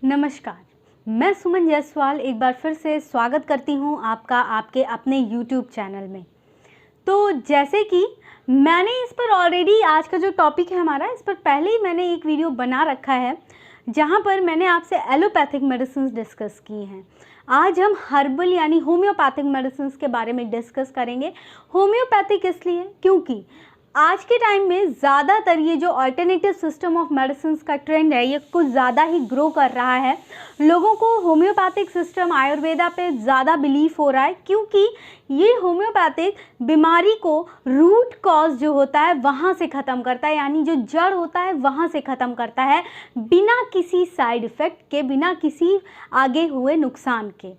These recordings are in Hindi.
नमस्कार, मैं सुमन जायसवाल एक बार फिर से स्वागत करती हूं आपका आपके अपने YouTube चैनल में। तो जैसे कि मैंने इस पर ऑलरेडी आज का जो टॉपिक है हमारा, इस पर पहले ही मैंने एक वीडियो बना रखा है जहां पर मैंने आपसे एलोपैथिक मेडिसिन डिस्कस की हैं। आज हम हर्बल यानी होम्योपैथिक मेडिसिन के बारे में डिस्कस करेंगे। होम्योपैथिक इसलिए क्योंकि आज के टाइम में ज़्यादातर ये जो अल्टरनेटिव सिस्टम ऑफ मेडिसिन का ट्रेंड है ये कुछ ज़्यादा ही ग्रो कर रहा है। लोगों को होम्योपैथिक सिस्टम आयुर्वेदा पे ज़्यादा बिलीफ हो रहा है क्योंकि ये होम्योपैथिक बीमारी को रूट कॉज जो होता है वहाँ से ख़त्म करता है, यानी जो जड़ होता है वहाँ से ख़त्म करता है, बिना किसी साइड इफ़ेक्ट के, बिना किसी आगे हुए नुकसान के।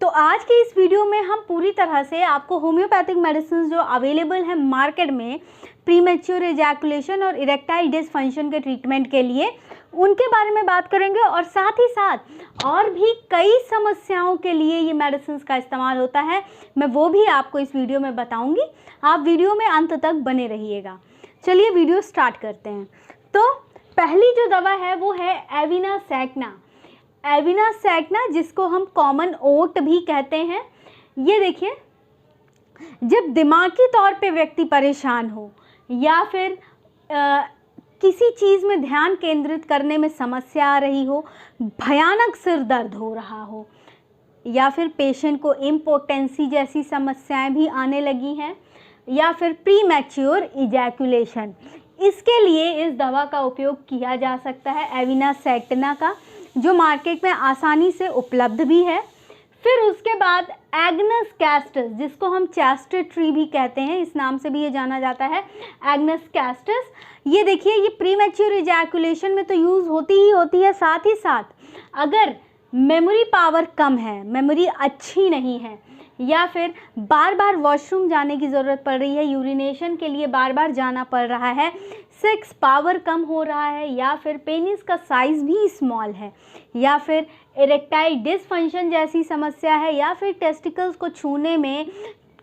तो आज के इस वीडियो में हम पूरी तरह से आपको होम्योपैथिक मेडिसिन जो अवेलेबल है मार्केट में प्रीमेच्योर एजैकुलेशन और इरेक्टाइल डिसफंक्शन के ट्रीटमेंट के लिए, उनके बारे में बात करेंगे और साथ ही साथ और भी कई समस्याओं के लिए ये मेडिसिन का इस्तेमाल होता है, मैं वो भी आपको इस वीडियो में बताऊंगी। आप वीडियो में अंत तक बने रहिएगा। चलिए वीडियो स्टार्ट करते हैं। तो पहली जो दवा है वो है एविना सैटिना। एविना सैटिना जिसको हम कॉमन ओट भी कहते हैं। ये देखिए, जब दिमागी तौर पे व्यक्ति परेशान हो या फिर किसी चीज़ में ध्यान केंद्रित करने में समस्या आ रही हो, भयानक सिर दर्द हो रहा हो या फिर पेशेंट को इम्पोटेंसी जैसी समस्याएं भी आने लगी हैं या फिर प्रीमैच्योर इजैकुलेशन, इसके लिए इस दवा का उपयोग किया जा सकता है एविना सैटिना का, जो मार्केट में आसानी से उपलब्ध भी है। फिर उसके बाद एग्नस कैस्टस जिसको हम चैस्टर ट्री भी कहते हैं, इस नाम से भी ये जाना जाता है, एग्नस कैस्टस। ये देखिए, ये प्रीमैच्योर इजैकुलेशन में तो यूज़ होती ही होती है, साथ ही साथ अगर मेमोरी पावर कम है, मेमोरी अच्छी नहीं है या फिर बार बार वॉशरूम जाने की ज़रूरत पड़ रही है, यूरिनेशन के लिए बार बार जाना पड़ रहा है, सेक्स पावर कम हो रहा है या फिर पेनिस का साइज़ भी स्मॉल है या फिर इरेक्टाइल डिसफंक्शन जैसी समस्या है या फिर टेस्टिकल्स को छूने में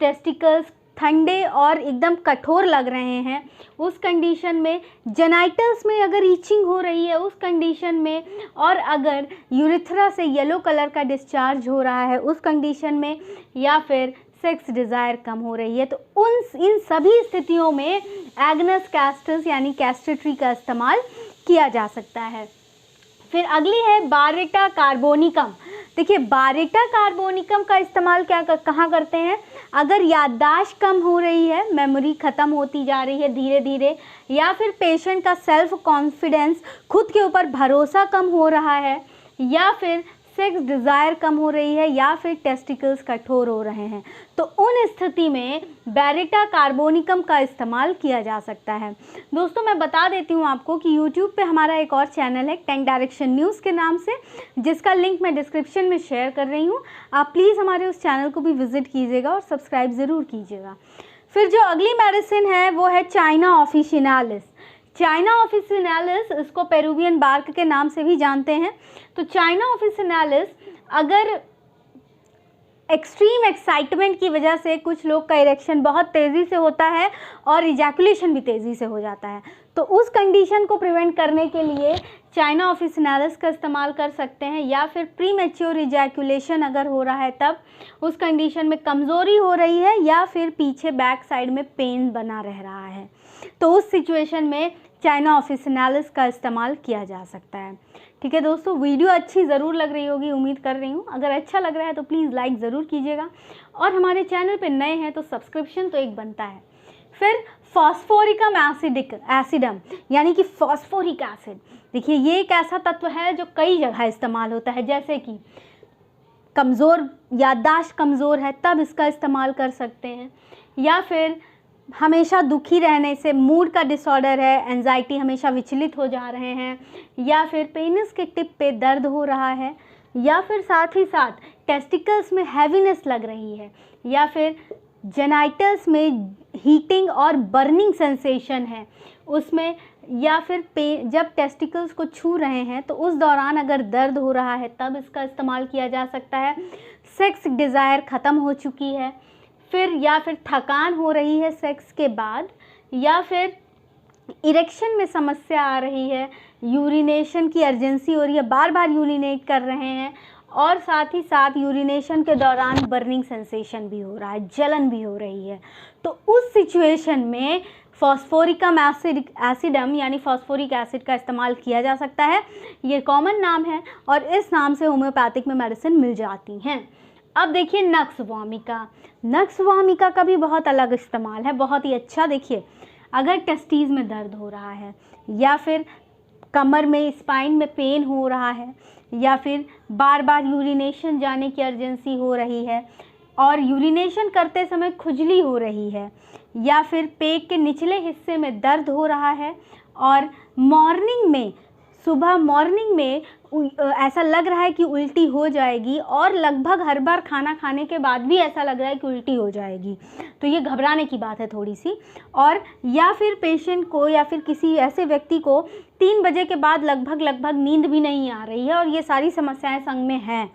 टेस्टिकल्स ठंडे और एकदम कठोर लग रहे हैं, उस कंडीशन में, जेनाइटल्स में अगर ईचिंग हो रही है उस कंडीशन में, और अगर यूरिथ्रा से येलो कलर का डिस्चार्ज हो रहा है उस कंडीशन में, या फिर सेक्स डिज़ायर कम हो रही है, तो इन सभी स्थितियों में एग्नस कैस्टस यानी कैस्टर ट्री का इस्तेमाल किया जा सकता है। फिर अगली है बारेटा कार्बोनिकम। देखिए, बारेटा कार्बोनिकम का इस्तेमाल कहाँ करते हैं? अगर याददाश्त कम हो रही है, मेमोरी ख़त्म होती जा रही है धीरे धीरे, या फिर पेशेंट का सेल्फ कॉन्फिडेंस, खुद के ऊपर भरोसा कम हो रहा है, या फिर सेक्स डिज़ायर कम हो रही है, या फिर टेस्टिकल्स कठोर हो रहे हैं, तो उन स्थिति में बैरेटा कार्बोनिकम का इस्तेमाल किया जा सकता है। दोस्तों, मैं बता देती हूँ आपको कि YouTube पे हमारा एक और चैनल है टेंक डायरेक्शन न्यूज़ के नाम से, जिसका लिंक मैं डिस्क्रिप्शन में शेयर कर रही हूँ। आप प्लीज़ हमारे उस चैनल को भी विज़िट कीजिएगा और सब्सक्राइब ज़रूर कीजिएगा। फिर जो अगली मेडिसिन है वो है चाइना ऑफिशिनालिस। चाइना ऑफिशिनालिस, इसको पेरुवियन बार्क के नाम से भी जानते हैं। तो चाइना ऑफिशिनालिस, अगर एक्सट्रीम एक्साइटमेंट की वजह से कुछ लोग का इरेक्शन बहुत तेज़ी से होता है और इजैकुलेशन भी तेज़ी से हो जाता है, तो उस कंडीशन को प्रिवेंट करने के लिए चाइना ऑफिशिनालिस का इस्तेमाल कर सकते हैं। या फिर प्रीमैच्योर इजैकुलेशन अगर हो रहा है तब, उस कंडीशन में कमज़ोरी हो रही है या फिर पीछे बैक साइड में पेन बना रह रहा है, तो उस सिचुएशन में चाइना ऑफिशिनालिस का इस्तेमाल किया जा सकता है। ठीक है दोस्तों, वीडियो अच्छी ज़रूर लग रही होगी, उम्मीद कर रही हूँ। अगर अच्छा लग रहा है तो प्लीज़ लाइक ज़रूर कीजिएगा और हमारे चैनल पे नए हैं तो सब्सक्रिप्शन तो एक बनता है। फिर फॉस्फोरिकम एसिडम यानी कि फॉस्फोरिक एसिड। देखिए, ये एक ऐसा तत्व है जो कई जगह इस्तेमाल होता है, जैसे कि कमज़ोर, याददाश्त कमज़ोर है तब इसका इस्तेमाल कर सकते हैं, या फिर हमेशा दुखी रहने से, मूड का डिसऑर्डर है, एंजाइटी, हमेशा विचलित हो जा रहे हैं, या फिर पेनिस के टिप पे दर्द हो रहा है, या फिर साथ ही साथ टेस्टिकल्स में हैवीनेस लग रही है, या फिर जेनाइटल्स में हीटिंग और बर्निंग सेंसेशन है उसमें, या फिर जब टेस्टिकल्स को छू रहे हैं तो उस दौरान अगर दर्द हो रहा है तब इसका इस्तेमाल किया जा सकता है। सेक्स डिज़ायर ख़त्म हो चुकी है, फिर या फिर थकान हो रही है सेक्स के बाद, या फिर इरेक्शन में समस्या आ रही है, यूरिनेशन की अर्जेंसी हो रही है, बार बार यूरिनेट कर रहे हैं, और साथ ही साथ यूरिनेशन के दौरान बर्निंग सेंसेशन भी हो रहा है, जलन भी हो रही है, तो उस सिचुएशन में फॉस्फोरिकम एसिडम यानी फॉस्फोरिक एसिड का इस्तेमाल किया जा सकता है। ये कॉमन नाम है और इस नाम से होम्योपैथिक में मेडिसिन मिल जाती हैं। अब देखिए नक्स वोमिका। नक्स वोमिका का भी बहुत अलग इस्तेमाल है, बहुत ही अच्छा। देखिए, अगर टेस्टीज में दर्द हो रहा है, या फिर कमर में स्पाइन में पेन हो रहा है, या फिर बार बार यूरिनेशन जाने की अर्जेंसी हो रही है, और यूरिनेशन करते समय खुजली हो रही है, या फिर पेट के निचले हिस्से में दर्द हो रहा है, और सुबह मॉर्निंग में ऐसा लग रहा है कि उल्टी हो जाएगी, और लगभग हर बार खाना खाने के बाद भी ऐसा लग रहा है कि उल्टी हो जाएगी, तो ये घबराने की बात है थोड़ी सी। और या फिर पेशेंट को या फिर किसी ऐसे व्यक्ति को 3 बजे के बाद लगभग नींद भी नहीं आ रही है, और ये सारी समस्याएं संग में हैं,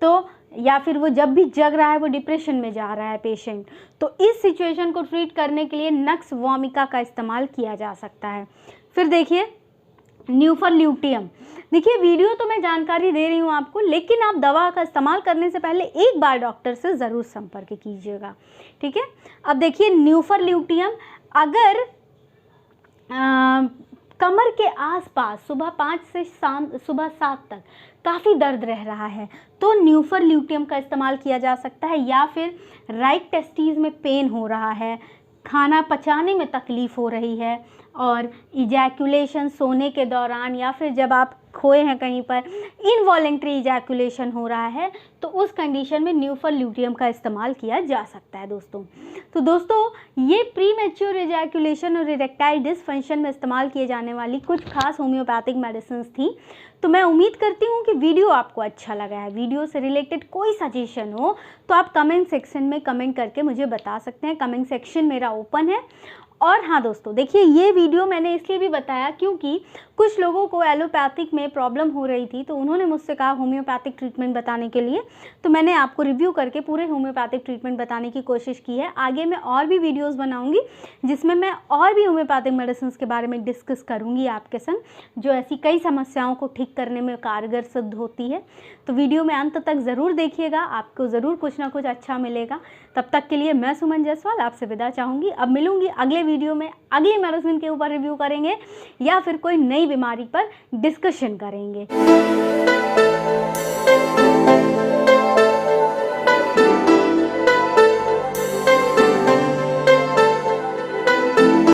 तो या फिर वो जब भी जग रहा है वो डिप्रेशन में जा रहा है पेशेंट, तो इस सिचुएशन को ट्रीट करने के लिए नक्स वोमिका का इस्तेमाल किया जा सकता है। फिर देखिए न्यूफर ल्यूटियम। देखिए, वीडियो तो मैं जानकारी दे रही हूँ आपको, लेकिन आप दवा का इस्तेमाल करने से पहले एक बार डॉक्टर से ज़रूर संपर्क कीजिएगा, ठीक है। अब देखिए न्यूफर ल्यूटियम, अगर कमर के आसपास सुबह 5 से सुबह 7 तक काफ़ी दर्द रह रहा है, तो न्यूफर ल्यूटियम का इस्तेमाल किया जा सकता है। या फिर राइट टेस्टीज में पेन हो रहा है, खाना पचाने में तकलीफ़ हो रही है, और इजैकुलेशन सोने के दौरान या फिर जब आप खोए हैं कहीं पर इनवॉलेंट्री इजैकुलेशन हो रहा है, तो उस कंडीशन में न्यूफर ल्यूटियम का इस्तेमाल किया जा सकता है दोस्तों। तो दोस्तों, ये प्री मैच्योर इजैकुलेशन और इरेक्टाइल डिसफंक्शन में इस्तेमाल किए जाने वाली कुछ खास होम्योपैथिक मेडिसिन थी। तो मैं उम्मीद करती हूँ कि वीडियो आपको अच्छा लगा है। वीडियो से रिलेटेड कोई सजेशन हो तो आप कमेंट सेक्शन में कमेंट करके मुझे बता सकते हैं। कमेंट सेक्शन मेरा ओपन है। और हाँ दोस्तों, देखिए, ये वीडियो मैंने इसलिए भी बताया क्योंकि कुछ लोगों को एलोपैथिक में प्रॉब्लम हो रही थी, तो उन्होंने मुझसे कहा होम्योपैथिक ट्रीटमेंट बताने के लिए, तो मैंने आपको रिव्यू करके पूरे होम्योपैथिक ट्रीटमेंट बताने की कोशिश की है। आगे मैं और भी वीडियोस बनाऊंगी जिसमें मैं और भी होम्योपैथिक मेडिसिन के बारे में डिस्कस करूँगी आपके संग, जो ऐसी कई समस्याओं को ठीक करने में कारगर सिद्ध होती है। तो वीडियो में अंत तक ज़रूर देखिएगा, आपको ज़रूर कुछ ना कुछ अच्छा मिलेगा। तब तक के लिए मैं सुमन जायसवाल आपसे विदा चाहूँगी। अब मिलूँगी अगले वीडियो में, अगली मेडिसिन के ऊपर रिव्यू करेंगे या फिर कोई नई बीमारी पर डिस्कशन करेंगे।